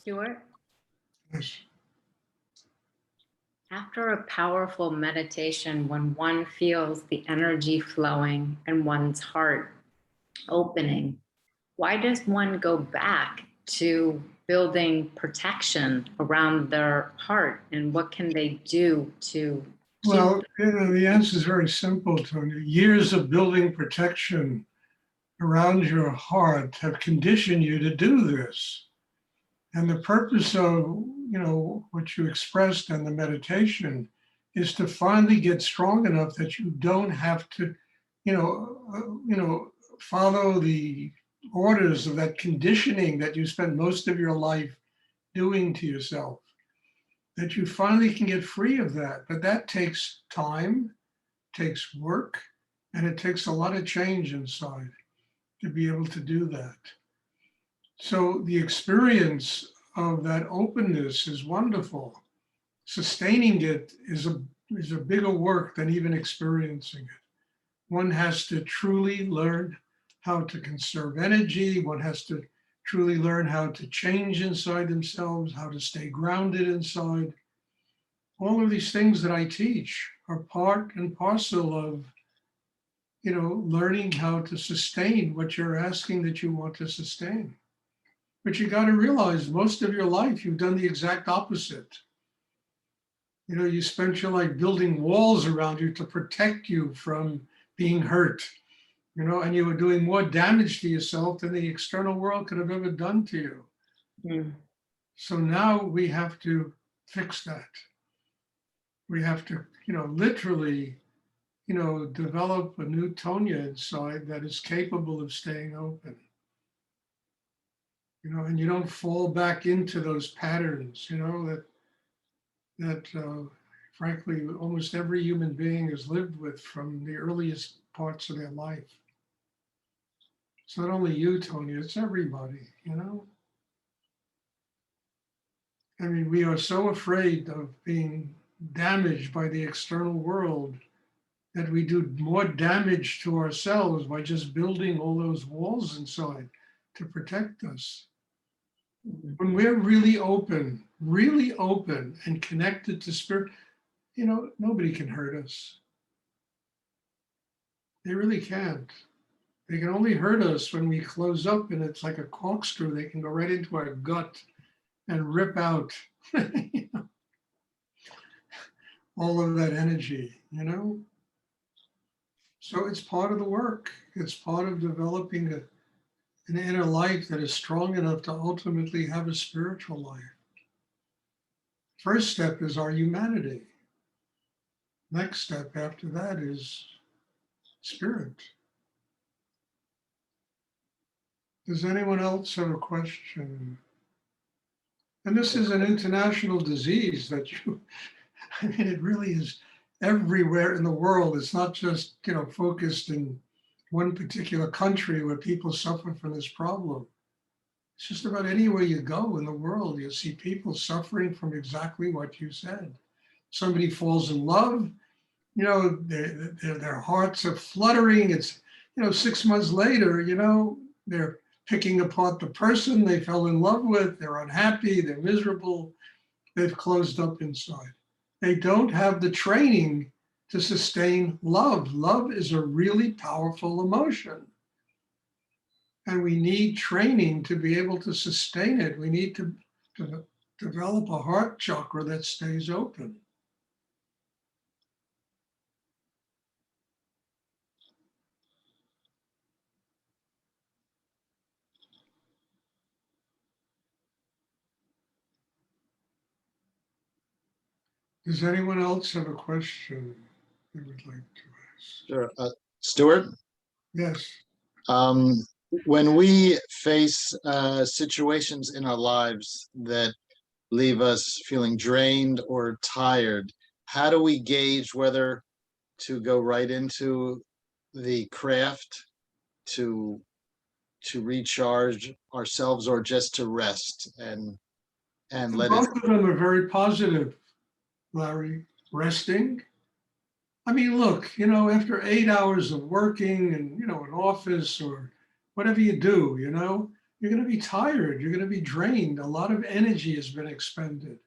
Stuart, Yes. after a powerful meditation, when one feels the energy flowing and one's heart opening, why does one go back to building protection around their heart? And what can they do to keep? Well, the answer is very simple, Tony. Years of building protection around your heart have conditioned you to do this. And the purpose of, what you expressed in the meditation is to finally get strong enough that you don't have to, follow the orders of that conditioning that you spent most of your life doing to yourself, that you finally can get free of that. But that takes time, takes work, and it takes a lot of change inside to be able to do that. So the experience of that openness is wonderful. Sustaining it is a bigger work than even experiencing it. One has to truly learn how to conserve energy. One has to truly learn how to change inside themselves, how to stay grounded inside. All of these things that I teach are part and parcel of, learning how to sustain what you're asking that you want to sustain. But you got to realize most of your life, you've done the exact opposite. You spent your life building walls around you to protect you from being hurt, and you were doing more damage to yourself than the external world could have ever done to you. Mm. So now we have to fix that. We have to, literally, develop a new Tonya inside that is capable of staying open. And you don't fall back into those patterns, that frankly, almost every human being has lived with from the earliest parts of their life. It's not only you, Tony, it's everybody, I mean, we are so afraid of being damaged by the external world that we do more damage to ourselves by just building all those walls inside to protect us. When we're really open and connected to spirit, nobody can hurt us. They really can't. They can only hurt us when we close up, and it's like a corkscrew. They can go right into our gut and rip out all of that energy, So it's part of the work. It's part of developing an inner life that is strong enough to ultimately have a spiritual life. First step is our humanity. Next step after that is spirit. Does anyone else have a question? And this is an international disease that it really is everywhere in the world. It's not just, focused in one particular country where people suffer from this problem. It's just about anywhere you go in the world, you see people suffering from exactly what you said. Somebody falls in love, their hearts are fluttering. It's, 6 months later, they're picking apart the person they fell in love with. They're unhappy, they're miserable, they've closed up inside. They don't have the training to sustain love. Love is a really powerful emotion. And we need training to be able to sustain it. We need to develop a heart chakra that stays open. Does anyone else have a question they would like to ask? Sure. Stuart? Yes. When we face situations in our lives that leave us feeling drained or tired, how do we gauge whether to go right into the craft to recharge ourselves or just to rest and let it? Both of them are very positive, Larry. Resting. I mean, look, after 8 hours of working and, an office or whatever you do, you're going to be tired. You're going to be drained. A lot of energy has been expended.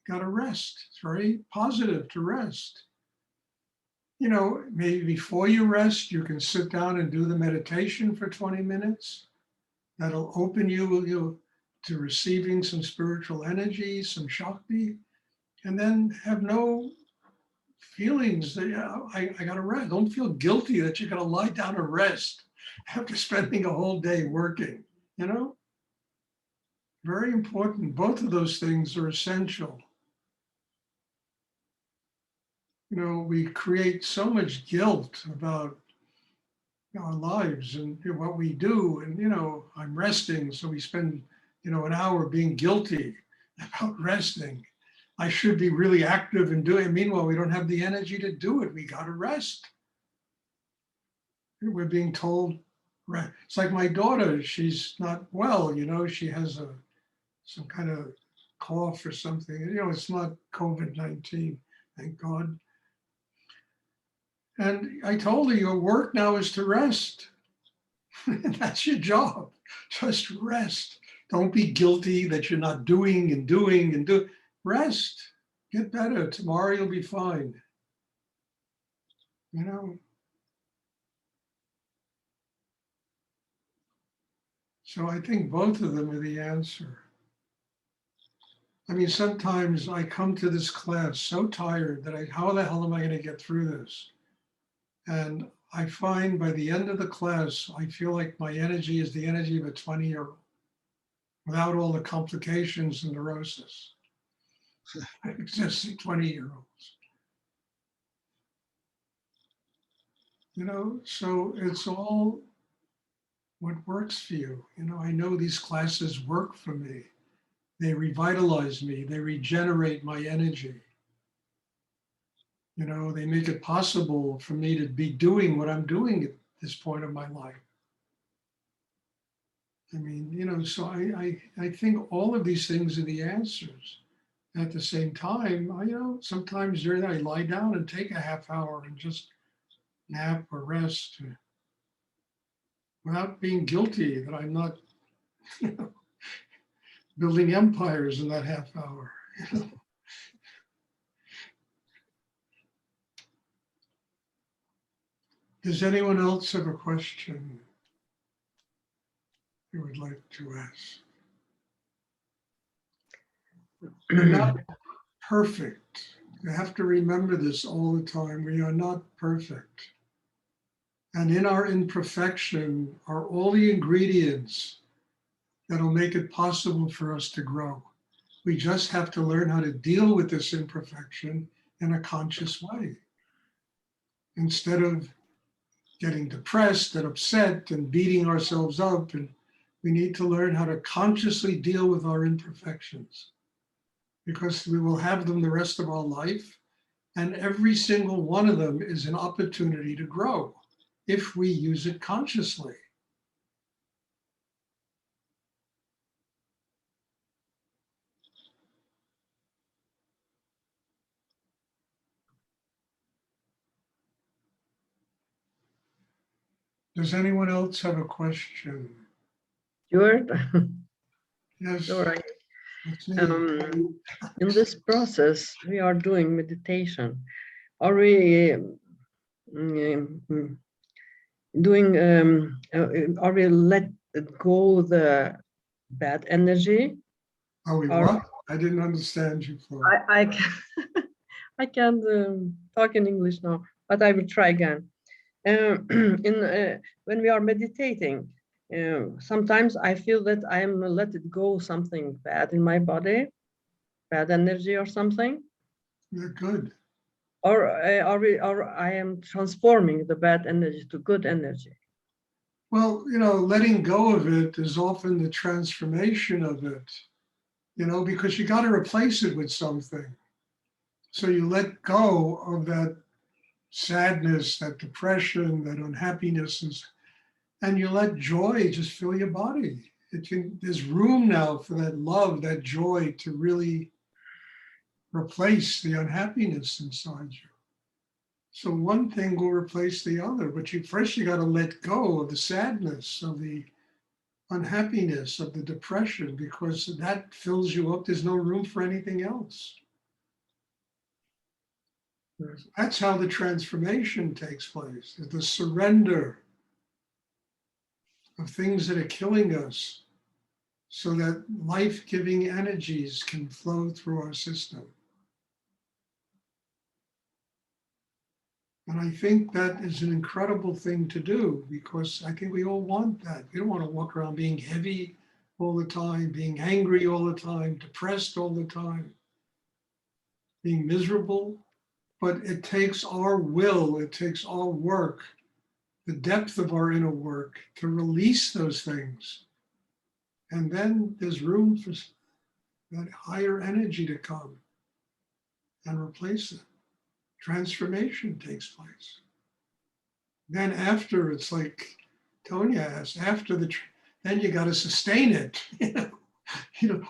You got to rest. It's very positive to rest. You know, maybe before you rest, you can sit down and do the meditation for 20 minutes. That'll open you to receiving some spiritual energy, some Shakti, and then have no feelings that I got to rest. Don't feel guilty that you're going to lie down and rest after spending a whole day working, you know? Very important. Both of those things are essential. You know, we create so much guilt about our lives and what we do. And, you know, I'm resting. So we spend, you know, an hour being guilty about resting. I should be really active and doing it. Meanwhile, we don't have the energy to do it. We got to rest. We're being told, it's like my daughter, she's not well, you know, she has some kind of cough or something. You know, it's not COVID-19, thank God. And I told her, your work now is to rest. That's your job. Just rest. Don't be guilty that you're not doing and doing and do. Rest. Get better. Tomorrow you'll be fine. You know. So I think both of them are the answer. I mean, sometimes I come to this class so tired that how the hell am I going to get through this? And I find by the end of the class, I feel like my energy is the energy of a 20-year-old without all the complications and neurosis that exists in 20-year-olds. You know, so it's all what works for you. You know, I know these classes work for me. They revitalize me. They regenerate my energy. You know, they make it possible for me to be doing what I'm doing at this point of my life. I mean, you know, so I think all of these things are the answers. At the same time, you know, sometimes during that I lie down and take a half hour and just nap or rest without being guilty that I'm not, you know, building empires in that half hour. You know? Does anyone else have a question you would like to ask? We're not perfect. You have to remember this all the time. We are not perfect. And in our imperfection are all the ingredients that'll make it possible for us to grow. We just have to learn how to deal with this imperfection in a conscious way. Instead of getting depressed and upset and beating ourselves up, and we need to learn how to consciously deal with our imperfections, because we will have them the rest of our life. And every single one of them is an opportunity to grow if we use it consciously. Does anyone else have a question? Stuart, Yes. sure. That's me. In this process, we are doing meditation. Are we doing? Are we let it go the bad energy? Are we Or- what? I didn't understand you, Flora. I can I can't talk in English now, but I will try again. When we are meditating, sometimes I feel that I am let it go something bad in my body, bad energy or something, You're good. or I am transforming the bad energy to good energy. Well, you know, letting go of it is often the transformation of it, you know, because you got to replace it with something. So you let go of that sadness, that depression, that unhappiness, and you let joy just fill your body. There's room now for that love, that joy to really replace the unhappiness inside you. So one thing will replace the other, but first you got to let go of the sadness, of unhappiness, of the depression, because that fills you up. There's no room for anything else. That's how the transformation takes place, the surrender of things that are killing us so that life-giving energies can flow through our system. And I think that is an incredible thing to do, because I think we all want that. We don't want to walk around being heavy all the time, being angry all the time, depressed all the time, being miserable. But it takes our will, it takes our work, the depth of our inner work to release those things. And then there's room for that higher energy to come and replace it. Transformation takes place. Then after, it's like Tonya asked, after then you got to sustain it.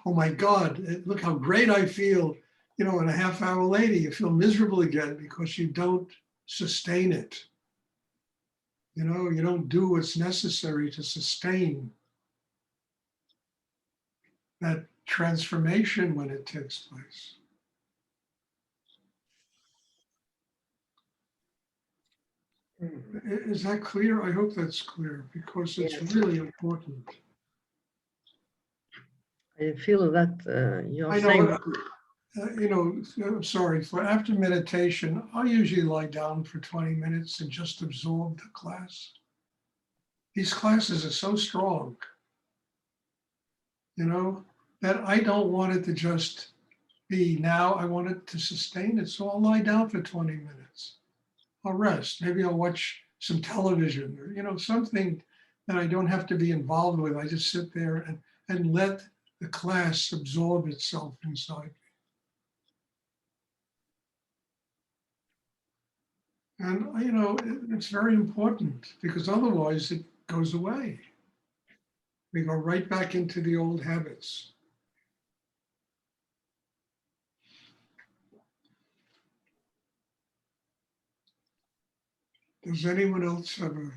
Oh my God, look how great I feel. And a half hour later, you feel miserable again because you don't sustain it. You don't do what's necessary to sustain that transformation when it takes place. Is that clear? I hope that's clear, because it's Yes. really important. I feel that you're I saying. know, I'm sorry, for after meditation, I usually lie down for 20 minutes and just absorb the class. These classes are so strong, that I don't want it to just be now. I want it to sustain it. So I'll lie down for 20 minutes. I'll rest. Maybe I'll watch some television or, something that I don't have to be involved with. I just sit there and let the class absorb itself inside. And, it's very important, because otherwise it goes away. We go right back into the old habits. Does anyone else have a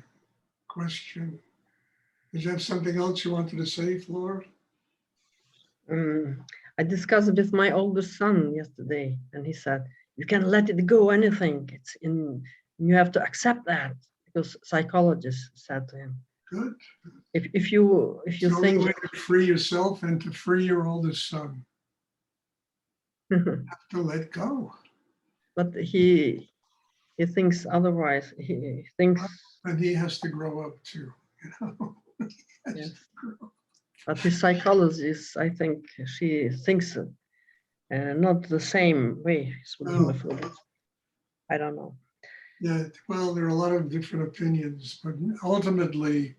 question? Did you have something else you wanted to say, Flora? I discussed with my older son yesterday, and he said, you can let it go, anything. You have to accept that, because psychologists said to him. Good. If you The only think way to free yourself and to free your oldest son, have to let go. But he thinks otherwise. He thinks. And he has to grow up too, Yes. But his psychologist, I think, she thinks not the same way as Oh. before. I don't know. Yeah, well, there are a lot of different opinions, but ultimately,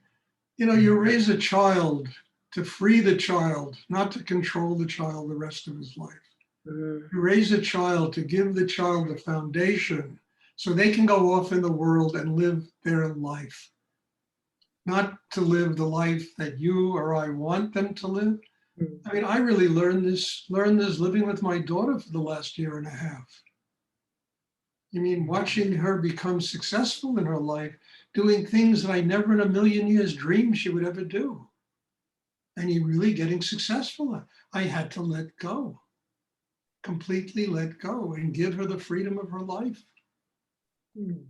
you raise a child to free the child, not to control the child the rest of his life. You raise a child to give the child the foundation so they can go off in the world and live their life. Not to live the life that you or I want them to live. I mean, I really learned this living with my daughter for the last year and a half. I mean, watching her become successful in her life, doing things that I never in a million years dreamed she would ever do. And you're really getting successful. I had to let go, completely let go, and give her the freedom of her life. And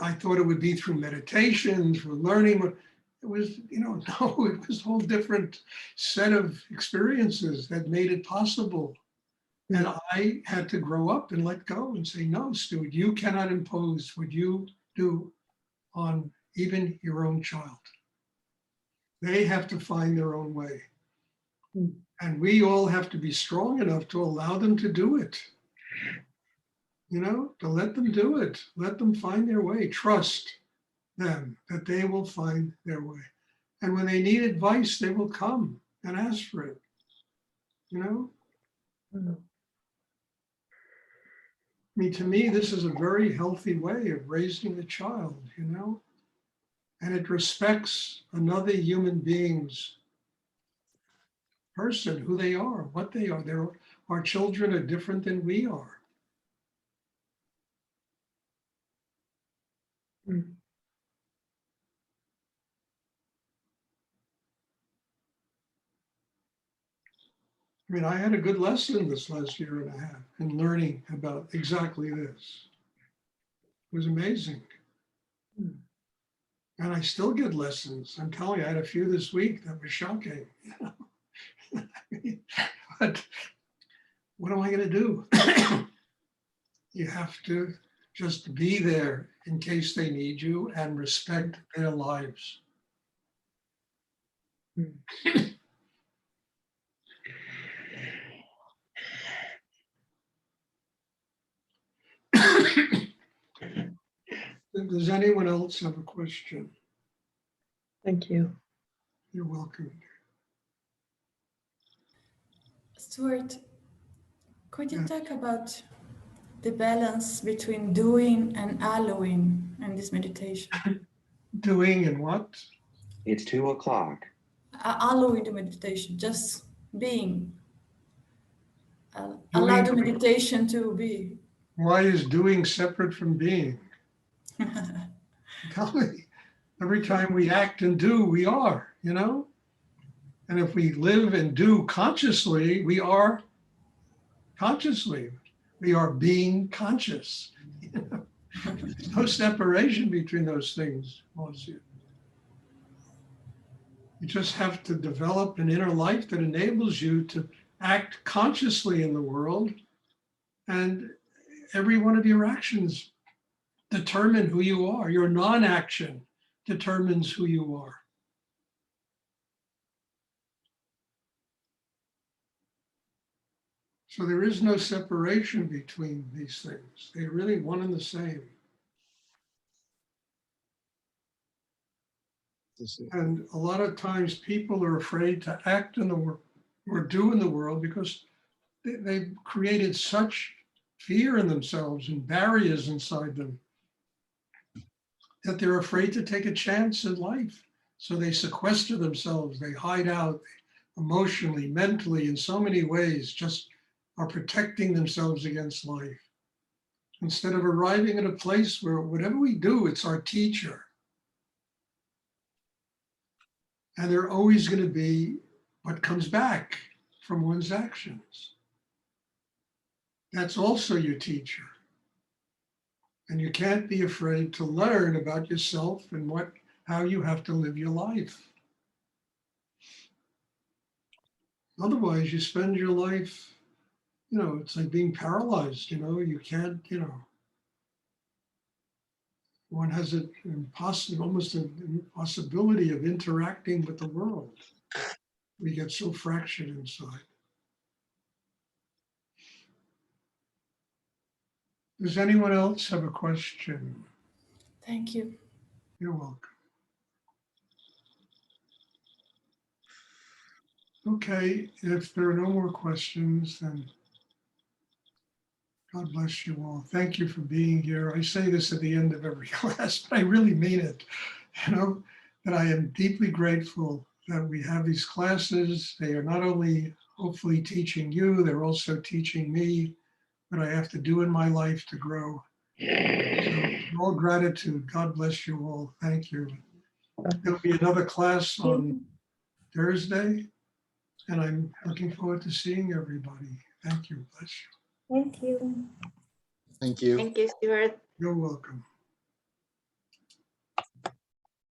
I thought it would be through meditation, through learning. It was, no, it was a whole different set of experiences that made it possible. And I had to grow up and let go and say, no, Stuart, you cannot impose what you do on even your own child. They have to find their own way. And we all have to be strong enough to allow them to do it. To let them do it. Let them find their way. Trust them that they will find their way. And when they need advice, they will come and ask for it. I mean, to me, this is a very healthy way of raising a child, and it respects another human being's person, who they are, what they are. Our children are different than we are. I mean, I had a good lesson this last year and a half in learning about exactly this. It was amazing. And I still get lessons. I'm telling you, I had a few this week that was shocking. But what am I going to do? You have to just be there in case they need you and respect their lives. Does anyone else have a question? Thank you. You're welcome. Stuart, could you Yeah. talk about the balance between doing and allowing in this meditation? Doing and what? It's 2 o'clock. Allowing the meditation, just being. Allow the Doing, meditation to be. why is doing separate from being? Tell me. Every time we act and do, we are, you know? And if we live and do consciously, we are consciously. We are being conscious. You know? There's no separation between those things, Monsieur. You just have to develop an inner life that enables you to act consciously in the world. And every one of your actions determine who you are. Your non-action determines who you are. So there is no separation between these things. They're really one and the same. And a lot of times people are afraid to act in the world or do in the world because they've created such fear in themselves and barriers inside them that they're afraid to take a chance in life. So they sequester themselves, they hide out emotionally, mentally, in so many ways, just are protecting themselves against life. Instead of arriving at a place where whatever we do, it's our teacher. And they're always going to be what comes back from one's actions. That's also your teacher. And you can't be afraid to learn about yourself and how you have to live your life. Otherwise, you spend your life, you know, it's like being paralyzed, you know, you can't, you know, one has an almost an impossibility of interacting with the world. We get so fractured inside. Does anyone else have a question? Thank you. You're welcome. Okay, if there are no more questions, then God bless you all. Thank you for being here. I say this at the end of every class, but I really mean it. You know, that I am deeply grateful that we have these classes. They are not only hopefully teaching you, they're also teaching me what I have to do in my life to grow. So, all gratitude. God bless you all. Thank you. There'll be another class on Thursday, and I'm looking forward to seeing everybody. Thank you. Bless you. Thank you. Thank you. Thank you, Stuart. You're welcome.